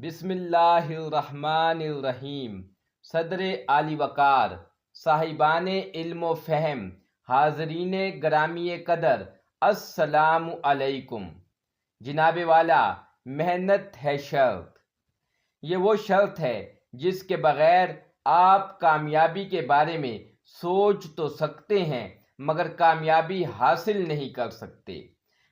بسم اللہ الرحمن الرحیم۔ صدر عالی وقار، صاحبان علم و فہم، حاضرین گرامی قدر، السلام علیکم۔ جناب والا، محنت ہے شرط۔ یہ وہ شرط ہے جس کے بغیر آپ کامیابی کے بارے میں سوچ تو سکتے ہیں مگر کامیابی حاصل نہیں کر سکتے۔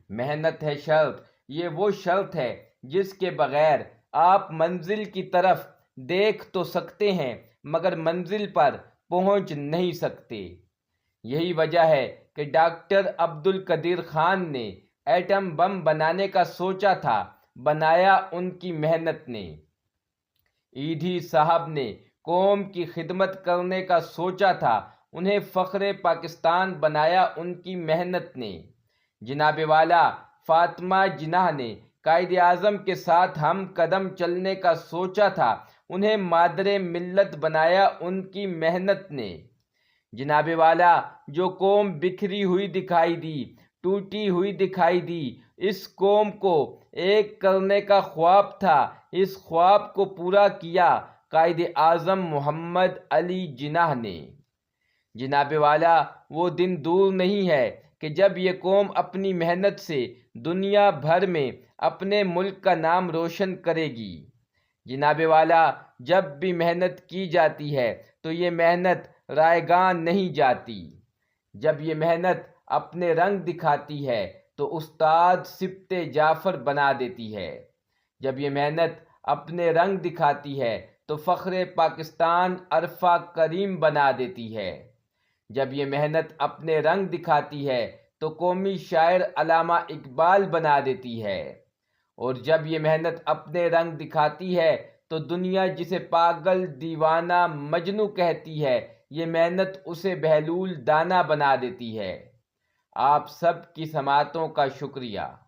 محنت ہے شرط، یہ وہ شرط ہے جس کے بغیر آپ منزل کی طرف دیکھ تو سکتے ہیں مگر منزل پر پہنچ نہیں سکتے۔ یہی وجہ ہے کہ ڈاکٹر عبدالقدیر خان نے ایٹم بم بنانے کا سوچا تھا، بنایا ان کی محنت نے۔ ایدھی صاحب نے قوم کی خدمت کرنے کا سوچا تھا، انہیں فخر پاکستان بنایا ان کی محنت نے۔ جناب والا، فاطمہ جناح نے قائد اعظم کے ساتھ ہم قدم چلنے کا سوچا تھا، انہیں مادر ملت بنایا ان کی محنت نے۔ جناب والا، جو قوم بکھری ہوئی دکھائی دی، ٹوٹی ہوئی دکھائی دی، اس قوم کو ایک کرنے کا خواب تھا، اس خواب کو پورا کیا قائد اعظم محمد علی جناح نے۔ جناب والا، وہ دن دور نہیں ہے کہ جب یہ قوم اپنی محنت سے دنیا بھر میں اپنے ملک کا نام روشن کرے گی۔ جناب والا، جب بھی محنت کی جاتی ہے تو یہ محنت رائیگاں نہیں جاتی۔ جب یہ محنت اپنے رنگ دکھاتی ہے تو استاد سبط جعفر بنا دیتی ہے۔ جب یہ محنت اپنے رنگ دکھاتی ہے تو فخر پاکستان عرفہ کریم بنا دیتی ہے۔ جب یہ محنت اپنے رنگ دکھاتی ہے تو قومی شاعر علامہ اقبال بنا دیتی ہے۔ اور جب یہ محنت اپنے رنگ دکھاتی ہے تو دنیا جسے پاگل، دیوانہ، مجنوں کہتی ہے، یہ محنت اسے بہلول دانہ بنا دیتی ہے۔ آپ سب کی سماعتوں کا شکریہ۔